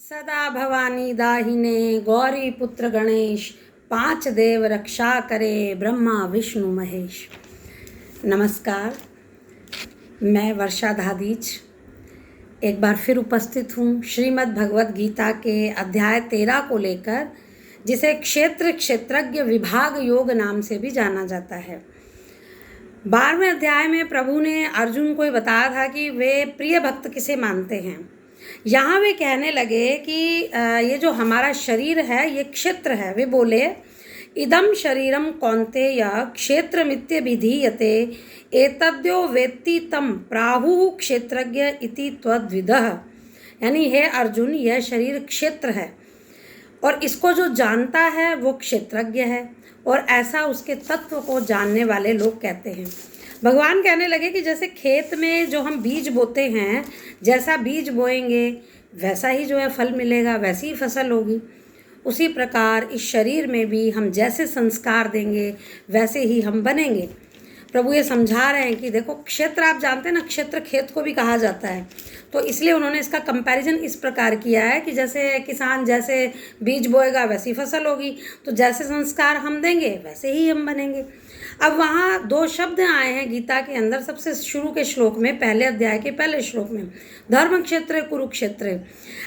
सदा भवानी दाहिने गौरी पुत्र गणेश, पांच देव रक्षा करे ब्रह्मा विष्णु महेश। नमस्कार, मैं वर्षा धादीच एक बार फिर उपस्थित हूँ श्रीमद् भगवत गीता के अध्याय 13 को लेकर, जिसे क्षेत्रज्ञ विभाग योग नाम से भी जाना जाता है। 12वें अध्याय में प्रभु ने अर्जुन को बताया था कि वे प्रिय भक्त किसे मानते हैं। यहाँ वे कहने लगे कि ये जो हमारा शरीर है ये क्षेत्र है। वे बोले, इदम शरीरम कौन्तेय क्षेत्रमित्यभिधीयते एतद्यो वेत्ति तम प्राहुः क्षेत्रज्ञ इति त्वद्विदः। यानी हे अर्जुन, यह शरीर क्षेत्र है और इसको जो जानता है वो क्षेत्रज्ञ है, और ऐसा उसके तत्व को जानने वाले लोग कहते हैं। भगवान कहने लगे कि जैसे खेत में जो हम बीज बोते हैं, जैसा बीज बोएंगे वैसा ही जो है फल मिलेगा, वैसी ही फसल होगी। उसी प्रकार इस शरीर में भी हम जैसे संस्कार देंगे वैसे ही हम बनेंगे। प्रभु ये समझा रहे हैं कि देखो, क्षेत्र आप जानते हैं ना, क्षेत्र खेत को भी कहा जाता है। तो इसलिए उन्होंने इसका कंपैरिजन इस प्रकार किया है कि जैसे किसान जैसे बीज बोएगा वैसी फसल होगी, तो जैसे संस्कार हम देंगे वैसे ही हम बनेंगे। अब वहाँ दो शब्द आए हैं गीता के अंदर, सबसे शुरू के श्लोक में, पहले अध्याय के पहले श्लोक में, धर्म क्षेत्र कुरुक्षेत्र।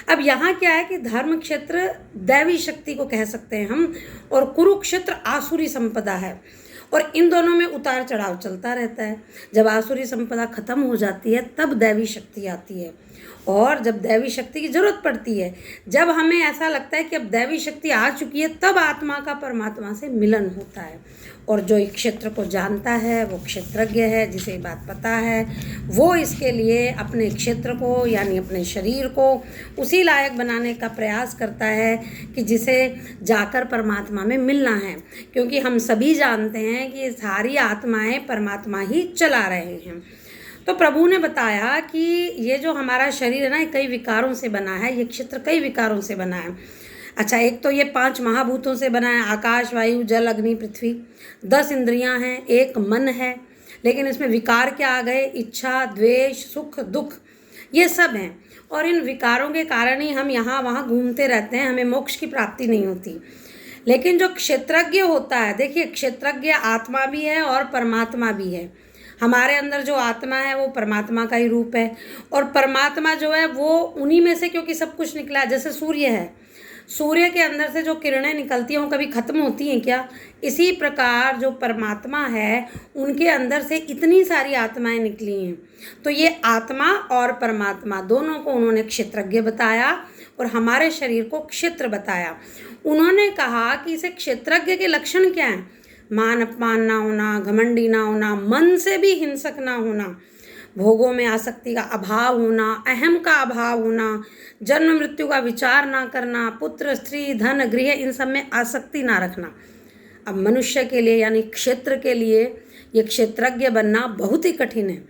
अब यहाँ क्या है कि धर्म क्षेत्र दैवी शक्ति को कह सकते हैं हम, और कुरुक्षेत्र आसुरी संपदा है। और इन दोनों में उतार चढ़ाव चलता रहता है। जब आसुरी संपदा खत्म हो जाती है तब दैवी शक्ति आती है, और जब दैवी शक्ति की जरूरत पड़ती है, जब हमें ऐसा लगता है कि अब दैवी शक्ति आ चुकी है, तब आत्मा का परमात्मा से मिलन होता है। और जो एक क्षेत्र को जानता है वो क्षेत्रज्ञ है, जिसे बात पता है, वो इसके लिए अपने क्षेत्र को यानी अपने शरीर को उसी लायक बनाने का प्रयास करता है कि जिसे जाकर परमात्मा में मिलना है। क्योंकि हम सभी जानते हैं कि ये सारी आत्माएं परमात्मा ही चला रहे हैं। तो प्रभु ने बताया कि ये जो हमारा शरीर है ना, कई विकारों से बना है, ये क्षेत्र कई विकारों से बना है। अच्छा, एक तो ये 5 महाभूतों से बना है, आकाश वायु जल अग्नि पृथ्वी। 10 इंद्रियां हैं, एक मन है, लेकिन इसमें विकार क्या आ गए? इच्छा, द्वेष, सुख, दुख, ये सब हैं। और इन विकारों के कारण ही हम यहाँ वहाँ घूमते रहते हैं, हमें मोक्ष की प्राप्ति नहीं होती। लेकिन जो क्षेत्रज्ञ होता है, देखिए, क्षेत्रज्ञ आत्मा भी है और परमात्मा भी है। हमारे अंदर जो आत्मा है वो परमात्मा का ही रूप है, और परमात्मा जो है वो उन्हीं में से, क्योंकि सब कुछ निकला है। जैसे सूर्य है, सूर्य के अंदर से जो किरणें निकलती हैं वो कभी ख़त्म होती हैं क्या? इसी प्रकार जो परमात्मा है उनके अंदर से इतनी सारी आत्माएं निकली हैं। तो ये आत्मा और परमात्मा दोनों को उन्होंने क्षेत्रज्ञ बताया और हमारे शरीर को क्षेत्र बताया। उन्होंने कहा कि इसे क्षेत्रज्ञ के लक्षण क्या हैं? मान अपमान ना होना, घमंडी ना होना, मन से भी हिंसक ना होना, भोगों में आसक्ति का अभाव होना, अहम का अभाव होना, जन्म मृत्यु का विचार ना करना, पुत्र स्त्री धन गृह इन सब में आसक्ति ना रखना। अब मनुष्य के लिए यानी क्षेत्र के लिए ये क्षेत्रज्ञ बनना बहुत ही कठिन है,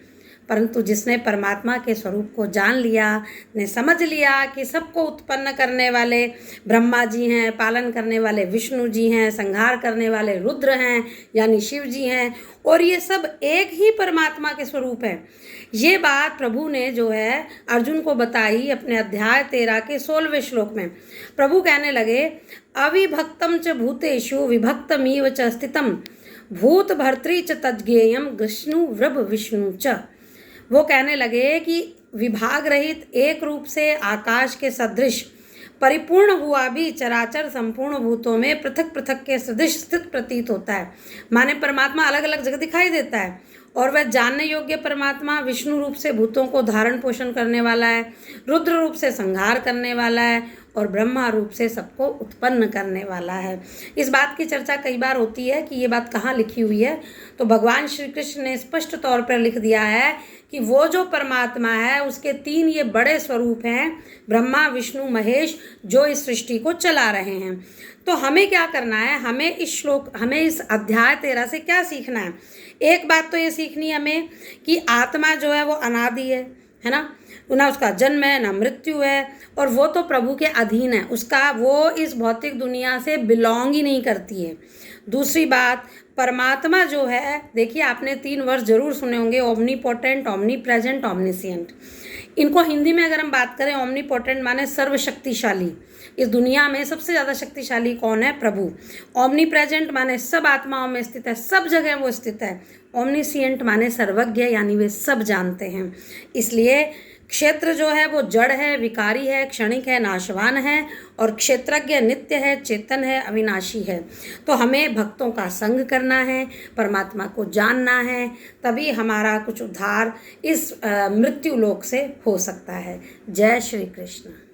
परंतु जिसने परमात्मा के स्वरूप को जान लिया, ने समझ लिया कि सबको उत्पन्न करने वाले ब्रह्मा जी हैं, पालन करने वाले विष्णु जी हैं, संहार करने वाले रुद्र हैं यानी शिव जी हैं, और ये सब एक ही परमात्मा के स्वरूप हैं। ये बात प्रभु ने जो है अर्जुन को बताई अपने अध्याय 13 के 16वें श्लोक में। प्रभु कहने लगे, अविभक्तम च भूतेषु विभक्तमिव च स्थितम भूत भर्तृ च तज्ज्ञेयम विष्णु वृभ विष्णु च। वो कहने लगे कि विभाग रहित एक रूप से आकाश के सदृश परिपूर्ण हुआ भी चराचर संपूर्ण भूतों में पृथक पृथक के सदृश स्थित प्रतीत होता है। माने परमात्मा अलग अलग जगह दिखाई देता है, और वह जानने योग्य परमात्मा विष्णु रूप से भूतों को धारण पोषण करने वाला है, रुद्र रूप से संहार करने वाला है, और ब्रह्मा रूप से सबको उत्पन्न करने वाला है। इस बात की चर्चा कई बार होती है कि ये बात कहाँ लिखी हुई है, तो भगवान श्री कृष्ण ने स्पष्ट तौर पर लिख दिया है कि वो जो परमात्मा है उसके 3 ये बड़े स्वरूप हैं, ब्रह्मा विष्णु महेश, जो इस सृष्टि को चला रहे हैं। तो हमें क्या करना है? हमें इस अध्याय 13 से क्या सीखना है? एक बात तो ये सीखनी है हमें कि आत्मा जो है वो अनादि है ना, ना उसका जन्म है ना मृत्यु है, और वो तो प्रभु के अधीन है, उसका वो इस भौतिक दुनिया से बिलोंग ही नहीं करती है। दूसरी बात, परमात्मा जो है, देखिए आपने 3 वर्ड जरूर सुने होंगे, ओमनीपोटेंट, ओमनी प्रेजेंट, ओमनीसिएंट। इनको हिंदी में अगर हम बात करें, ओमनीपोटेंट माने सर्वशक्तिशाली। इस दुनिया में सबसे ज़्यादा शक्तिशाली कौन है? प्रभु। ओमनी प्रेजेंट माने सब आत्माओं में स्थित है, सब जगह वो स्थित है। ओमनीसिएंट माने सर्वज्ञ, यानी वे सब जानते हैं। इसलिए क्षेत्र जो है वो जड़ है, विकारी है, क्षणिक है, नाशवान है, और क्षेत्रज्ञ नित्य है, चेतन है, अविनाशी है। तो हमें भक्तों का संग करना है, परमात्मा को जानना है, तभी हमारा कुछ उद्धार इस मृत्यु लोक से हो सकता है। जय श्री कृष्ण।